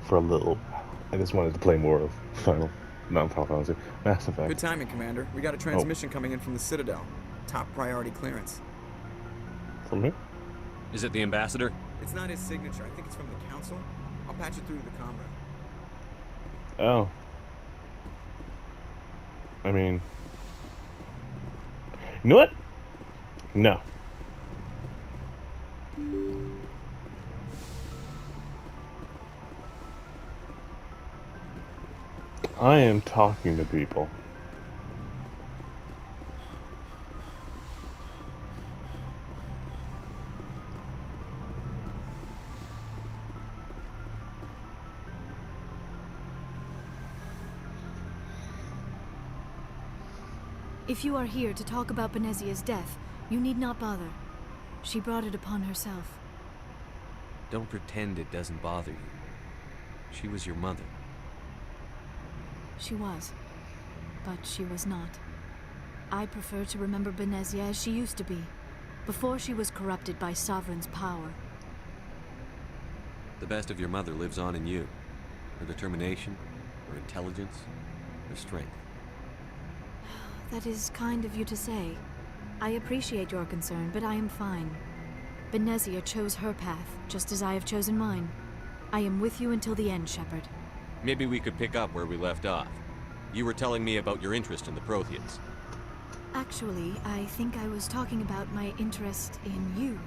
for a little. I just wanted to play more of Final Fantasy, Mass Effect. Good timing, Commander. We got a transmission coming in from the Citadel. Top priority clearance. From here? Is it the ambassador? It's not his signature. I think it's from the council. I'll patch it through to the comm room. Oh. I mean... You know what? No. I am talking to people. If you are here to talk about Benezia's death, you need not bother. She brought it upon herself. Don't pretend it doesn't bother you. She was your mother. She was. But she was not. I prefer to remember Benezia as she used to be, before she was corrupted by Sovereign's power. The best of your mother lives on in you. Her determination, her intelligence, her strength. That is kind of you to say. I appreciate your concern, but I am fine. Benezia chose her path, just as I have chosen mine. I am with you until the end, Shepard. Maybe we could pick up where we left off. You were telling me about your interest in the Protheans. Actually, I think I was talking about my interest in you,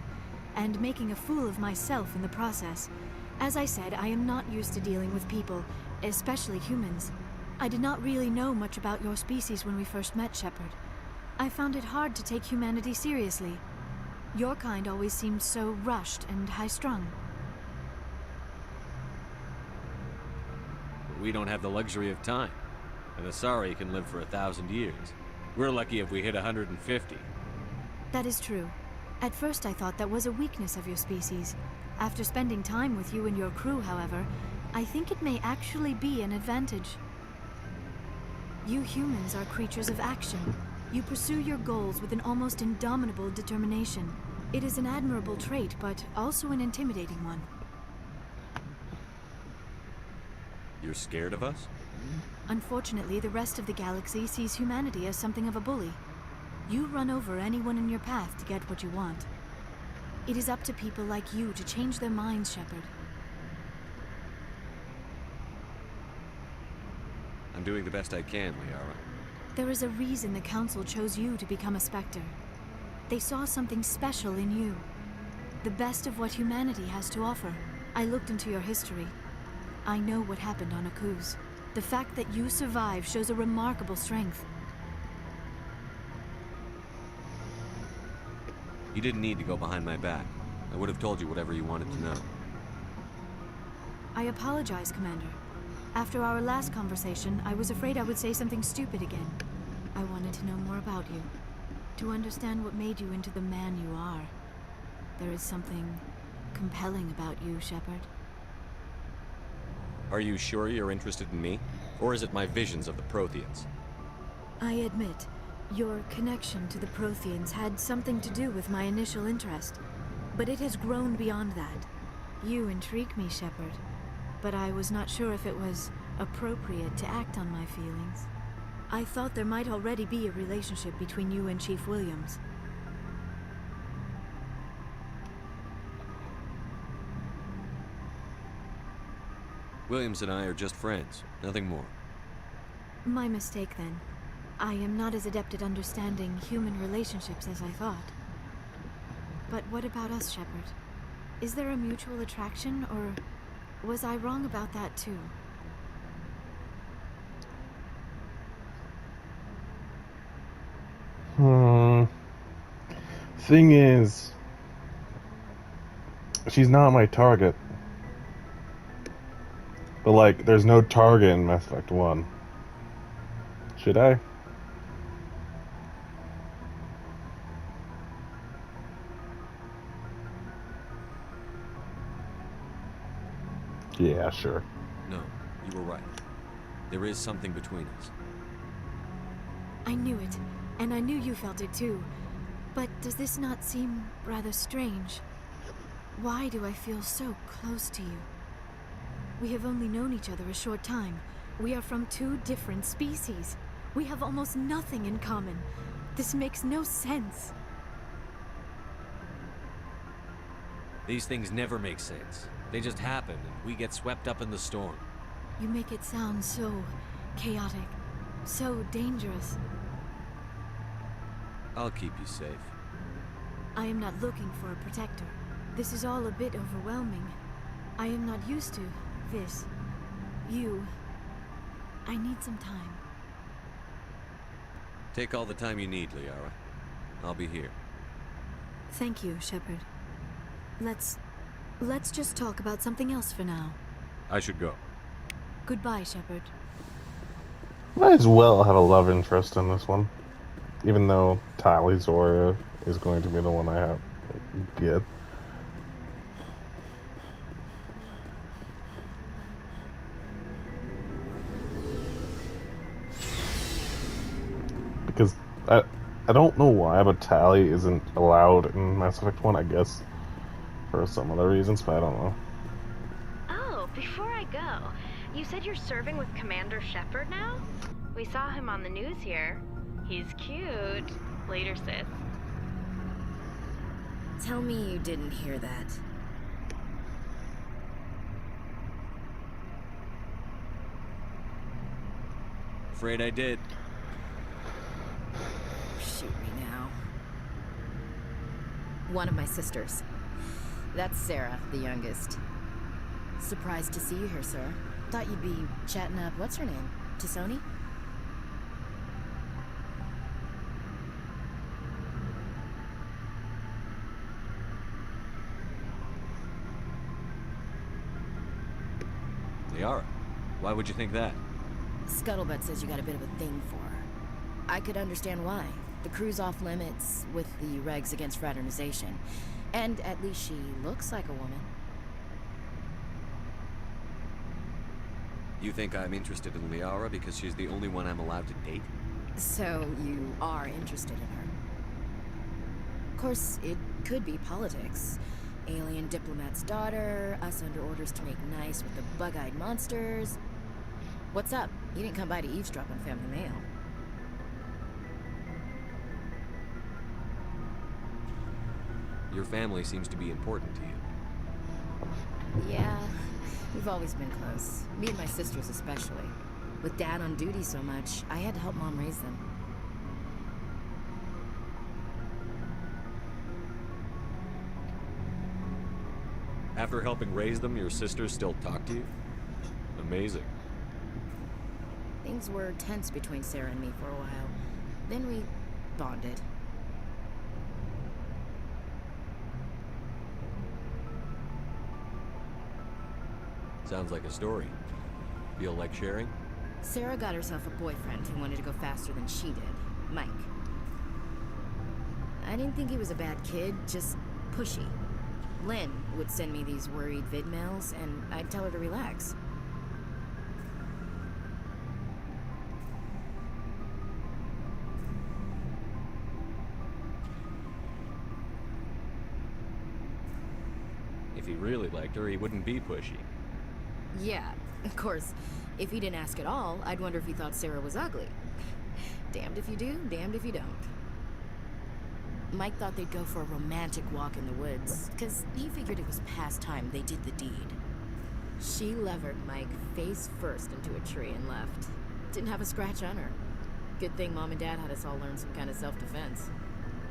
and making a fool of myself in the process. As I said, I am not used to dealing with people, especially humans. I did not really know much about your species when we first met, Shepard. I found it hard to take humanity seriously. Your kind always seemed so rushed and high-strung. We don't have the luxury of time. And the Asari can live for 1,000 years. We're lucky if we hit 150. That is true. At first I thought that was a weakness of your species. After spending time with you and your crew, however, I think it may actually be an advantage. You humans are creatures of action. You pursue your goals with an almost indomitable determination. It is an admirable trait, but also an intimidating one. You're scared of us? Unfortunately, the rest of the galaxy sees humanity as something of a bully. You run over anyone in your path to get what you want. It is up to people like you to change their minds, Shepard. I'm doing the best I can, Liara. There is a reason the Council chose you to become a Spectre. They saw something special in you. The best of what humanity has to offer. I looked into your history. I know what happened on Akuz. The fact that you survived shows a remarkable strength. You didn't need to go behind my back. I would have told you whatever you wanted to know. I apologize, Commander. After our last conversation, I was afraid I would say something stupid again. I wanted to know more about you. To understand what made you into the man you are. There is something compelling about you, Shepard. Are you sure you're interested in me? Or is it my visions of the Protheans? I admit, your connection to the Protheans had something to do with my initial interest. But it has grown beyond that. You intrigue me, Shepard. But I was not sure if it was appropriate to act on my feelings. I thought there might already be a relationship between you and Chief Williams. Williams and I are just friends, nothing more. My mistake, then. I am not as adept at understanding human relationships as I thought. But what about us, Shepard? Is there a mutual attraction, or was I wrong about that too? Thing is, she's not my target. But like, there's no target in Mass Effect 1. Should I? Yeah, sure. No, you were right. There is something between us. I knew it, and I knew you felt it too. But does this not seem rather strange? Why do I feel so close to you? We have only known each other a short time. We are from two different species. We have almost nothing in common. This makes no sense. These things never make sense. They just happen, and we get swept up in the storm. You make it sound so chaotic, so dangerous. I'll keep you safe. I am not looking for a protector. This is all a bit overwhelming. I am not used to this. You. I need some time. Take all the time you need, Liara. I'll be here. Thank you, Shepard. Let's just talk about something else for now. I should go. Goodbye, Shepard. Might as well have a love interest in this one. Even though Tali Zora is going to be the one I have get. Because I don't know why, but Tali isn't allowed in Mass Effect 1, I guess. For some other reasons, but I don't know. Oh, before I go, you said you're serving with Commander Shepard now? We saw him on the news here. He's cute. Later, sis. Tell me you didn't hear that. Afraid I did. Shoot me now. One of my sisters. That's Sarah, the youngest. Surprised to see you here, sir. Thought you'd be chatting up, what's her name? Tisoni? Liara, why would you think that? Scuttlebutt says you got a bit of a thing for her. I could understand why. The crew's off limits with the regs against fraternization. And at least she looks like a woman. You think I'm interested in Liara because she's the only one I'm allowed to date? So you are interested in her. Of course, it could be politics. Alien diplomat's daughter, us under orders to make nice with the bug-eyed monsters. What's up? You didn't come by to eavesdrop on Family Mail. Your family seems to be important to you. Yeah, we've always been close. Me and my sisters especially. With Dad on duty so much, I had to help Mom raise them. After helping raise them, your sisters still talk to you? Amazing. Things were tense between Sarah and me for a while. Then we bonded. Sounds like a story. Feel like sharing? Sarah got herself a boyfriend who wanted to go faster than she did, Mike. I didn't think he was a bad kid, just pushy. Lynn would send me these worried vid mails, and I'd tell her to relax. If he really liked her, he wouldn't be pushy. Yeah, of course, if he didn't ask at all, I'd wonder if he thought Sarah was ugly. Damned if you do, damned if you don't. Mike thought they'd go for a romantic walk in the woods, because he figured it was past time they did the deed. She levered Mike face first into a tree and left. Didn't have a scratch on her. Good thing Mom and Dad had us all learn some kind of self-defense.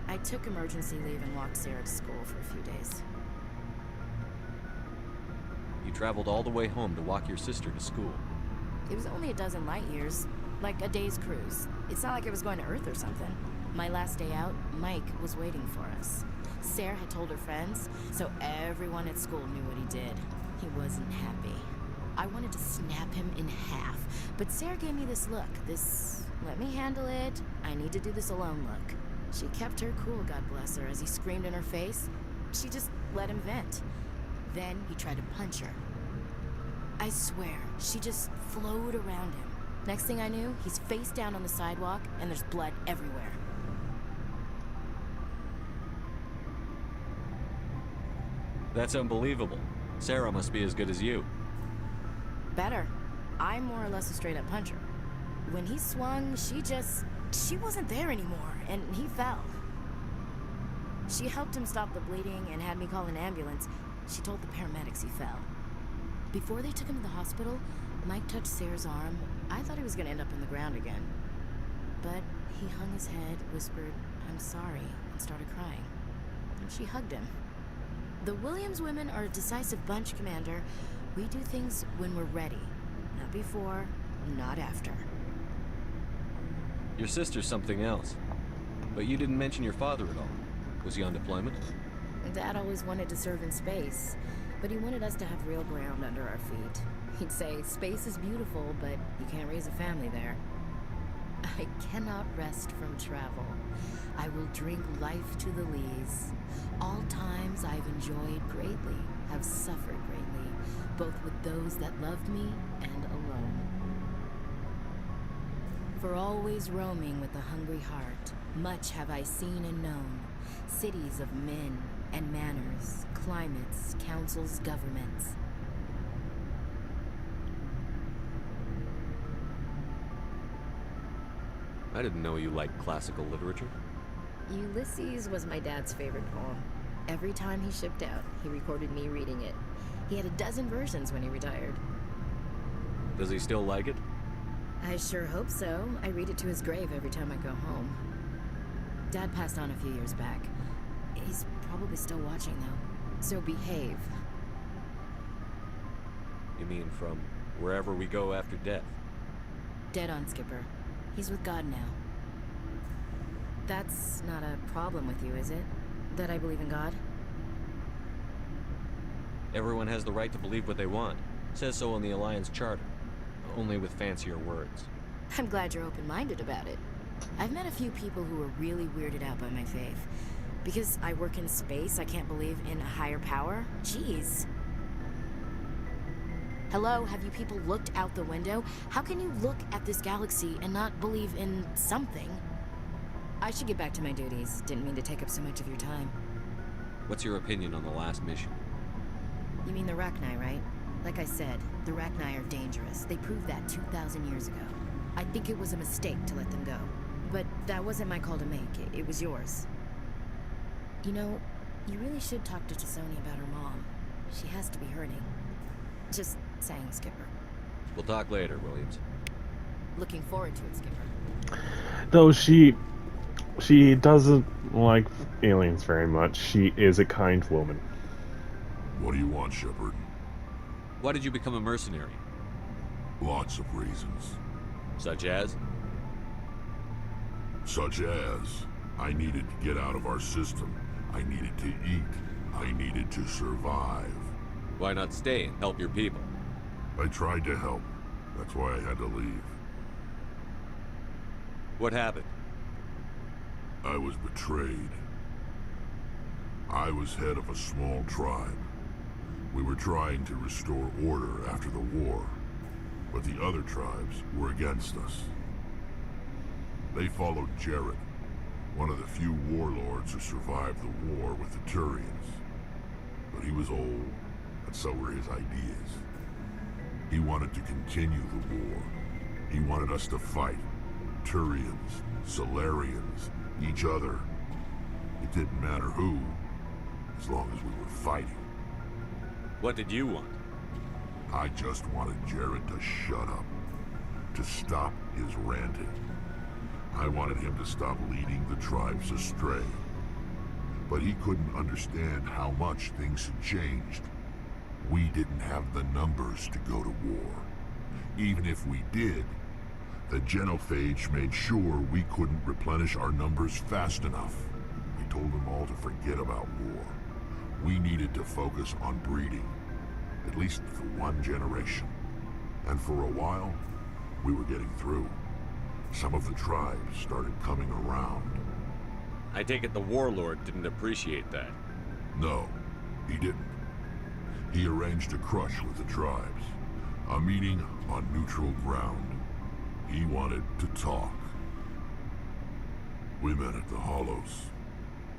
I took emergency leave and walked Sarah to school for a few days. You traveled all the way home to walk your sister to school. It was only a dozen light years, like a day's cruise. It's not like I was going to Earth or something. My last day out, Mike was waiting for us. Sarah had told her friends, so everyone at school knew what he did. He wasn't happy. I wanted to snap him in half, but Sarah gave me this look, this let me handle it, I need to do this alone look. She kept her cool, God bless her, as he screamed in her face. She just let him vent. Then he tried to punch her. I swear, she just flowed around him. Next thing I knew, he's face down on the sidewalk, and there's blood everywhere. That's unbelievable. Sarah must be as good as you. Better. I'm more or less a straight-up puncher. When he swung, she wasn't there anymore, and he fell. She helped him stop the bleeding and had me call an ambulance. She told the paramedics he fell. Before they took him to the hospital, Mike touched Sarah's arm. I thought he was gonna end up on the ground again. But he hung his head, whispered, "I'm sorry," and started crying. And she hugged him. The Williams women are a decisive bunch, Commander. We do things when we're ready. Not before, not after. Your sister's something else. But you didn't mention your father at all. Was he on deployment? Dad always wanted to serve in space, but he wanted us to have real ground under our feet. He'd say, space is beautiful, but you can't raise a family there. I cannot rest from travel. I will drink life to the lees. All times I've enjoyed greatly, have suffered greatly, both with those that loved me and alone. For always roaming with a hungry heart, much have I seen and known, cities of men and manners, climates, councils, governments. I didn't know you liked classical literature. Ulysses was my dad's favorite poem. Every time he shipped out, he recorded me reading it. He had a dozen versions when he retired. Does he still like it? I sure hope so. I read it to his grave every time I go home. Dad passed on a few years back. He's probably still watching, though. So behave. You mean from wherever we go after death? Dead on, Skipper. He's with God now. That's not a problem with you, is it? That I believe in God? Everyone has the right to believe what they want. Says so in the Alliance Charter. Only with fancier words. I'm glad you're open-minded about it. I've met a few people who are really weirded out by my faith. Because I work in space, I can't believe in a higher power? Jeez. Hello, have you people looked out the window? How can you look at this galaxy and not believe in something? I should get back to my duties. Didn't mean to take up so much of your time. What's your opinion on the last mission? You mean the Rachni, right? Like I said, the Rachni are dangerous. They proved that 2,000 years ago. I think it was a mistake to let them go. But that wasn't my call to make. It was yours. You know, you really should talk to Tassoni about her mom. She has to be hurting. Just saying, Skipper. We'll talk later, Williams. Looking forward to it, Skipper. Though she doesn't like aliens very much. She is a kind woman. What do you want, Shepard? Why did you become a mercenary? Lots of reasons. Such as? Such as, I needed to get out of our system. I needed to eat. I needed to survive. Why not stay and help your people? I tried to help. That's why I had to leave. What happened? I was betrayed. I was head of a small tribe. We were trying to restore order after the war, but the other tribes were against us. They followed Jared, one of the few warlords who survived the war with the Turians. But he was old, and so were his ideas. He wanted to continue the war. He wanted us to fight. Turians, Solarians, each other. It didn't matter who, as long as we were fighting. What did you want? I just wanted Jared to shut up, to stop his ranting. I wanted him to stop leading the tribes astray. But he couldn't understand how much things had changed. We didn't have the numbers to go to war. Even if we did, the genophage made sure we couldn't replenish our numbers fast enough. We told them all to forget about war. We needed to focus on breeding, at least for one generation. And for a while, we were getting through. Some of the tribes started coming around. I take it the warlord didn't appreciate that. No, he didn't. He arranged a crush with the tribes, a meeting on neutral ground. He wanted to talk. We met at the Hollows,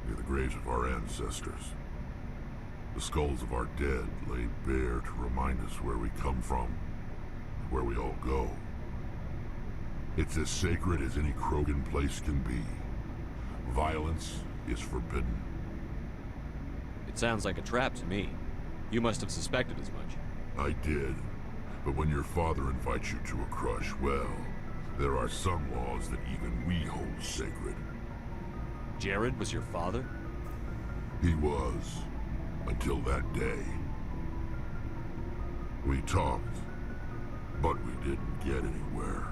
near the graves of our ancestors. The skulls of our dead laid bare to remind us where we come from where we all go. It's as sacred as any Krogan place can be. Violence is forbidden. It sounds like a trap to me. You must have suspected as much. I did. But when your father invites you to a crush, well, there are some laws that even we hold sacred. Jared was your father? He was. Until that day. We talked, but we didn't get anywhere.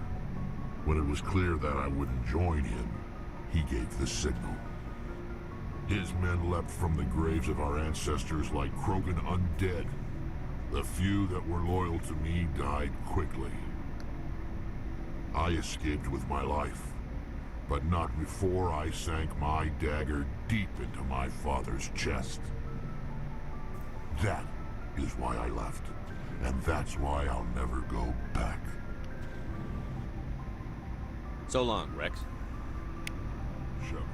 When it was clear that I wouldn't join him, he gave the signal. His men leapt from the graves of our ancestors like Krogan undead. The few that were loyal to me died quickly. I escaped with my life, but not before I sank my dagger deep into my father's chest. That is why I left, and that's why I'll never go back. So long, Rex. Shepard.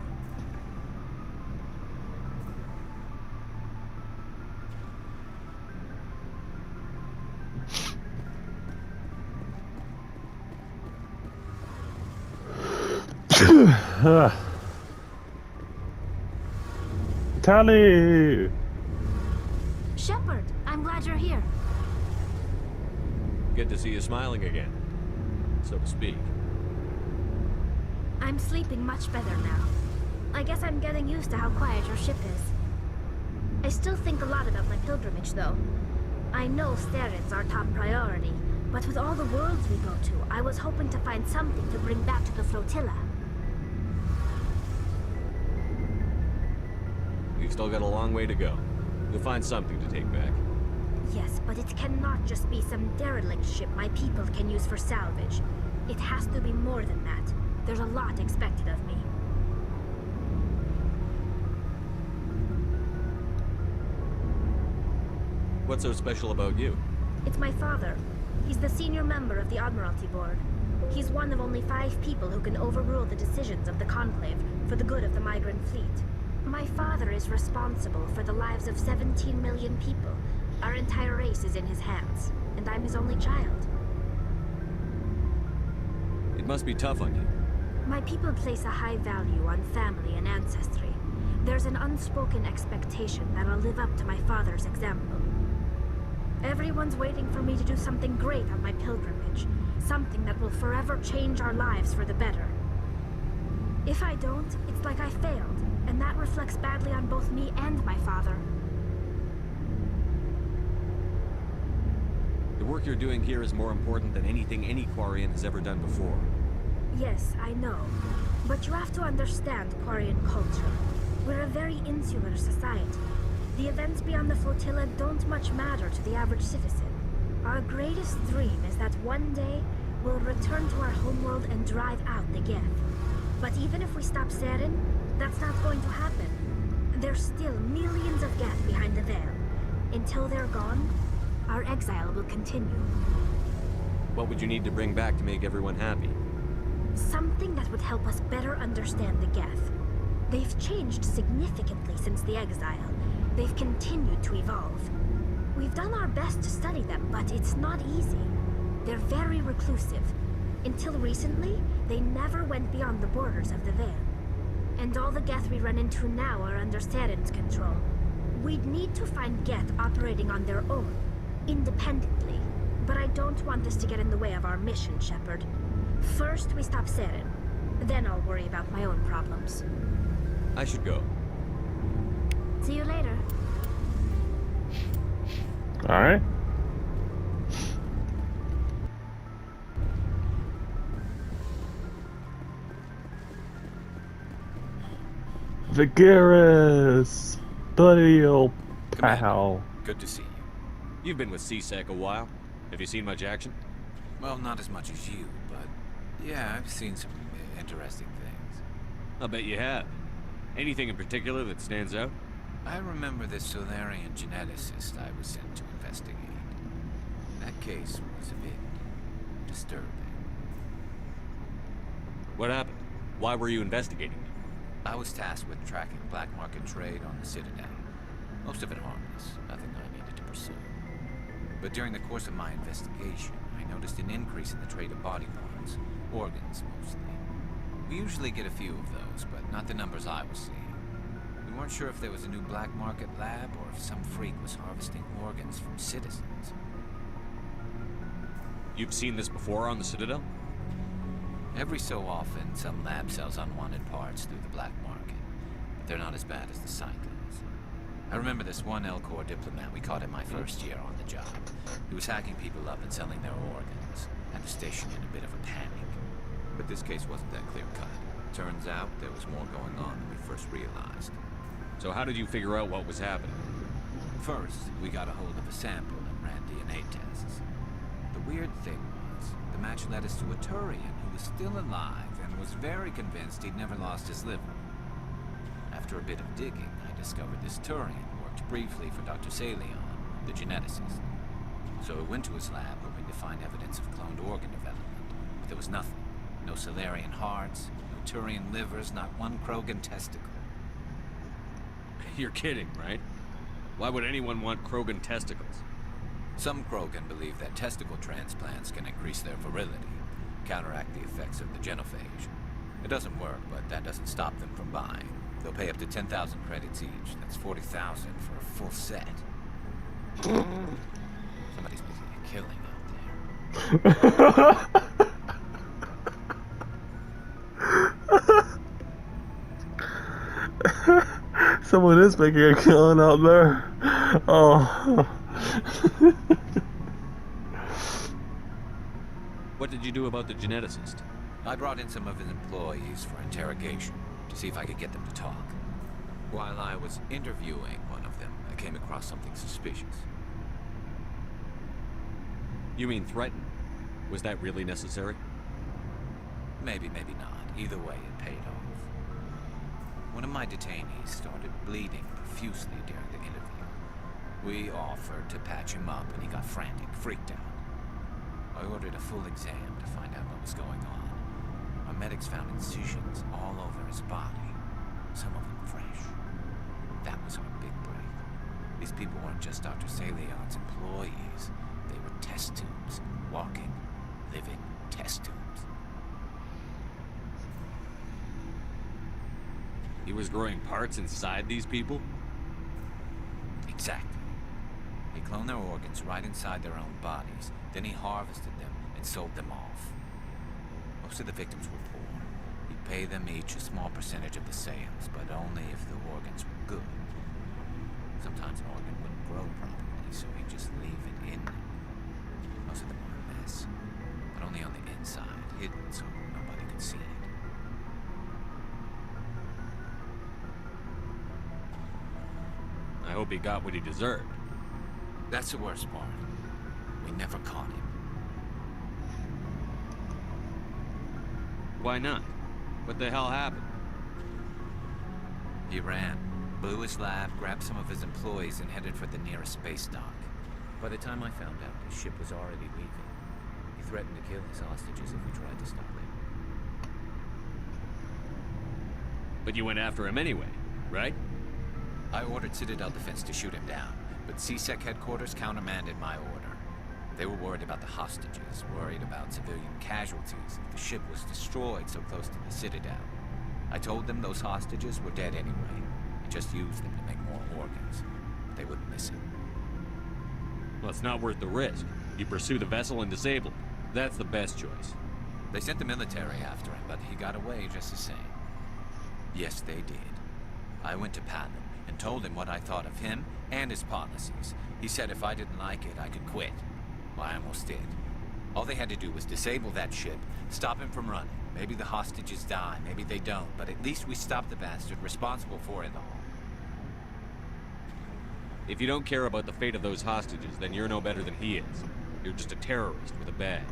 Tally! Shepard, I'm glad you're here. Good to see you smiling again, so to speak. I'm sleeping much better now. I guess I'm getting used to how quiet your ship is. I still think a lot about my pilgrimage, though. I know Steren's our top priority, but with all the worlds we go to, I was hoping to find something to bring back to the flotilla. We've still got a long way to go. You'll find something to take back. Yes, but it cannot just be some derelict ship my people can use for salvage. It has to be more than that. There's a lot expected of me. What's so special about you? It's my father. He's the senior member of the Admiralty Board. He's one of only 5 people who can overrule the decisions of the Conclave for the good of the migrant fleet. My father is responsible for the lives of 17 million people. Our entire race is in his hands, and I'm his only child. It must be tough on you. My people place a high value on family and ancestry. There's an unspoken expectation that I'll live up to my father's example. Everyone's waiting for me to do something great on my pilgrimage. Something that will forever change our lives for the better. If I don't, it's like I failed, and that reflects badly on both me and my father. The work you're doing here is more important than anything any Quarian has ever done before. Yes, I know. But you have to understand Quarian culture. We're a very insular society. The events beyond the flotilla don't much matter to the average citizen. Our greatest dream is that one day we'll return to our homeworld and drive out the Geth. But even if we stop Saren, that's not going to happen. There's still millions of Geth behind the veil. Until they're gone, our exile will continue. What would you need to bring back to make everyone happy? Something that would help us better understand the Geth. They've changed significantly since the exile. They've continued to evolve. We've done our best to study them, but it's not easy. They're very reclusive. Until recently, they never went beyond the borders of the Veil. And all the Geth we run into now are under Saren's control. We'd need to find Geth operating on their own, independently. But I don't want this to get in the way of our mission, Shepard. First, we stop Saren. Then I'll worry about my own problems. I should go. See you later. Alright. Vigaris! Buddy old pal. Good to see you. You've been with CSEC a while. Have you seen much action? Well, not as much as you, but yeah, I've seen some interesting things. I'll bet you have. Anything in particular that stands out? I remember the Solarian geneticist I was sent to investigate. That case was a bit disturbing. What happened? Why were you investigating them? I was tasked with tracking black market trade on the Citadel. Most of it harmless, nothing I needed to pursue. But during the course of my investigation, I noticed an increase in the trade of body parts, organs mostly. We usually get a few of those, but not the numbers I was seeing. We weren't sure if there was a new black market lab or if some freak was harvesting organs from citizens. You've seen this before on the Citadel? Every so often, some lab sells unwanted parts through the black market, but they're not as bad as the cyclones. I remember this one L-Corps diplomat we caught in my first year on the job. He was hacking people up and selling their organs. Had the station in a bit of a panic. But this case wasn't that clear-cut. Turns out there was more going on than we first realized. So how did you figure out what was happening? First, we got a hold of a sample and ran DNA tests. The weird thing was, the match led us to a Turian who was still alive and was very convinced he'd never lost his liver. After a bit of digging, I discovered this Turian worked briefly for Dr. Salion, the geneticist. So I went to his lab hoping to find evidence of cloned organ development, but there was nothing. No Salarian hearts, no Turian livers, not one Krogan testicle. You're kidding, right? Why would anyone want Krogan testicles? Some Krogan believe that testicle transplants can increase their virility, counteract the effects of the genophage. It doesn't work, but that doesn't stop them from buying. They'll pay up to 10,000 credits each. That's 40,000 for a full set. Somebody's making a killing out there. Someone is making a killing out there. Oh. What did you do about the geneticist? I brought in some of his employees for interrogation to see if I could get them to talk. While I was interviewing one of them, I came across something suspicious. You mean threaten? Was that really necessary? Maybe, maybe not. Either way, it paid off. One of my detainees started bleeding profusely during the interview. We offered to patch him up, and he got frantic, freaked out. I ordered a full exam to find out what was going on. Our medics found incisions all over his body, some of them fresh. That was our big break. These people weren't just Dr. Salion's employees. They were test tubes, walking, living test tubes. He was growing parts inside these people? Exactly. He cloned their organs right inside their own bodies. Then he harvested them and sold them off. Most of the victims were poor. He'd pay them each a small percentage of the sales, but only if the organs were good. Sometimes an organ wouldn't grow properly, so he'd just leave it in them. Most of them were a mess, but only on the inside, hidden so nobody could see it. I hope he got what he deserved. That's the worst part. We never caught him. Why not? What the hell happened? He ran, blew his lab, grabbed some of his employees, and headed for the nearest space dock. By the time I found out, his ship was already leaving. He threatened to kill his hostages if we tried to stop him. But you went after him anyway, right? I ordered Citadel Defense to shoot him down, but CSEC headquarters countermanded my order. They were worried about the hostages, worried about civilian casualties if the ship was destroyed so close to the Citadel. I told them those hostages were dead anyway. I just used them to make more organs. But they wouldn't listen. Well, it's not worth the risk. You pursue the vessel and disable it. That's the best choice. They sent the military after him, but he got away just the same. Yes, they did. I went to Patton and told him what I thought of him and his policies. He said if I didn't like it, I could quit. Well, I almost did. All they had to do was disable that ship, stop him from running. Maybe the hostages die, maybe they don't, but at least we stopped the bastard responsible for it all. If you don't care about the fate of those hostages, then you're no better than he is. You're just a terrorist with a badge.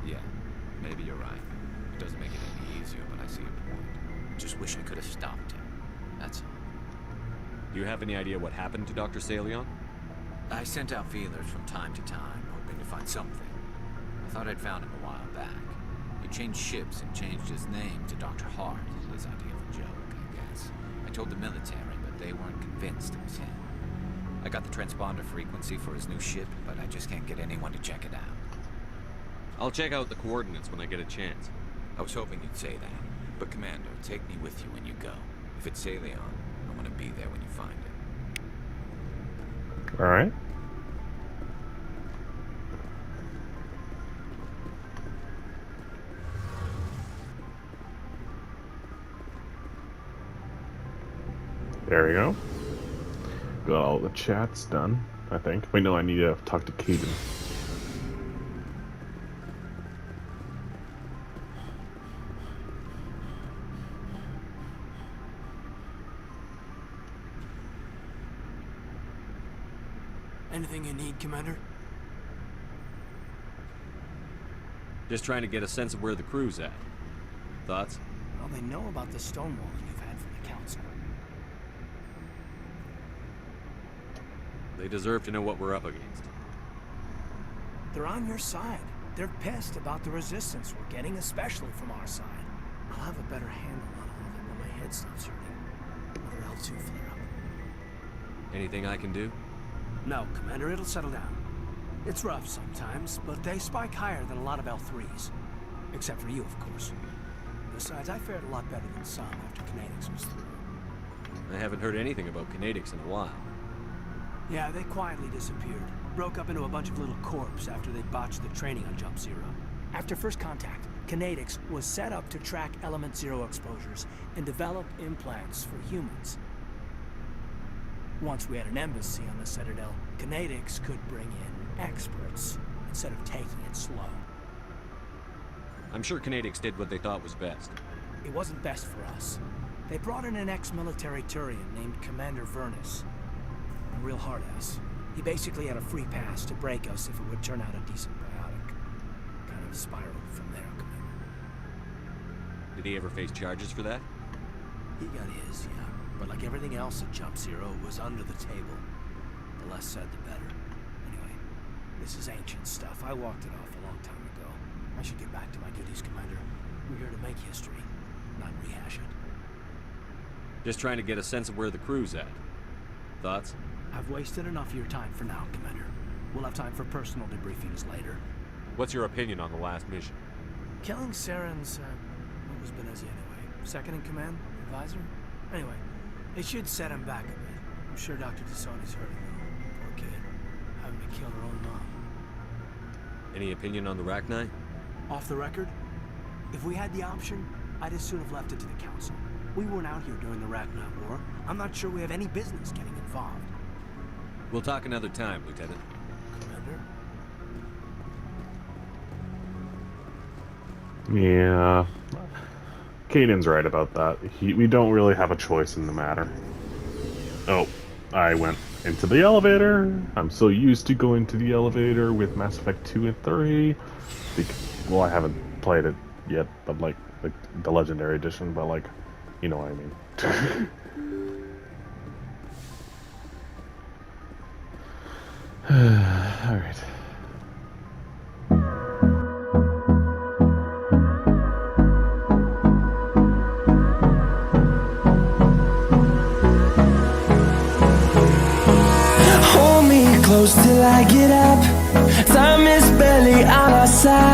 Yeah, maybe you're right. It doesn't make it any easier, but I see your point. I just wish I could have stopped him. That's all. Do you have any idea what happened to Dr. Salion? I sent out feelers from time to time, hoping to find something. I thought I'd found him a while back. He changed ships and changed his name to Dr. Hart, his idea of a joke, I guess. I told the military, but they weren't convinced it was him. I got the transponder frequency for his new ship, but I just can't get anyone to check it out. I'll check out the coordinates when I get a chance. I was hoping you'd say that. But Commander, take me with you when you go. If it's Salion, I'm gonna be there when you find it. Alright. There we go. Got all the chats done, I think. Wait, no, I need to talk to Caden. Anything you need, Commander? Just trying to get a sense of where the crew's at. Thoughts? Well, they know about the stonewalling you've had from the Council. They deserve to know what we're up against. They're on your side. They're pissed about the resistance we're getting, especially from our side. I'll have a better handle on all of it when my head stops hurting. Another L2 flare-up. Anything I can do? No, Commander, it'll settle down. It's rough sometimes, but they spike higher than a lot of L3s. Except for you, of course. Besides, I fared a lot better than some after Kinetics was through. I haven't heard anything about kinetics in a while. Yeah, they quietly disappeared. Broke up into a bunch of little corps after they botched the training on Jump Zero. After first contact, Kinetics was set up to track Element Zero exposures and develop implants for humans. Once we had an embassy on the Citadel, Kinetics could bring in experts instead of taking it slow. I'm sure kinetics did what they thought was best. It wasn't best for us. They brought in an ex-military Turian named Commander Vernus. A real hard-ass. He basically had a free pass to break us if it would turn out a decent biotic. Kind of spiraled from there, Commander. Did he ever face charges for that? He got his, yeah. But like everything else at Jump Zero, it was under the table. The less said, the better. Anyway, this is ancient stuff. I walked it off a long time ago. I should get back to my duties, Commander. We're here to make history, not rehash it. Just trying to get a sense of where the crew's at. Thoughts? I've wasted enough of your time for now, Commander. We'll have time for personal debriefings later. What's your opinion on the last mission? Killing Saren's, what was Benezi anyway? Second in command? Advisor? Anyway, it should set him back a bit. I'm sure Dr. Tassoni's hurting though. Poor kid. Having to kill her own mom. Any opinion on the Rachni? Off the record? If we had the option, I'd as soon have left it to the Council. We weren't out here during the Rachni War. I'm not sure we have any business getting involved. We'll talk another time, Lieutenant. Commander? Yeah. Caden's right about that. We don't really have a choice in the matter. Oh, I went into the elevator. I'm so used to going to the elevator with Mass Effect 2 and 3. Well, I haven't played it yet, but like the Legendary Edition, but like, you know what I mean. Alright. Hold me close till I get up. Time is barely on our side.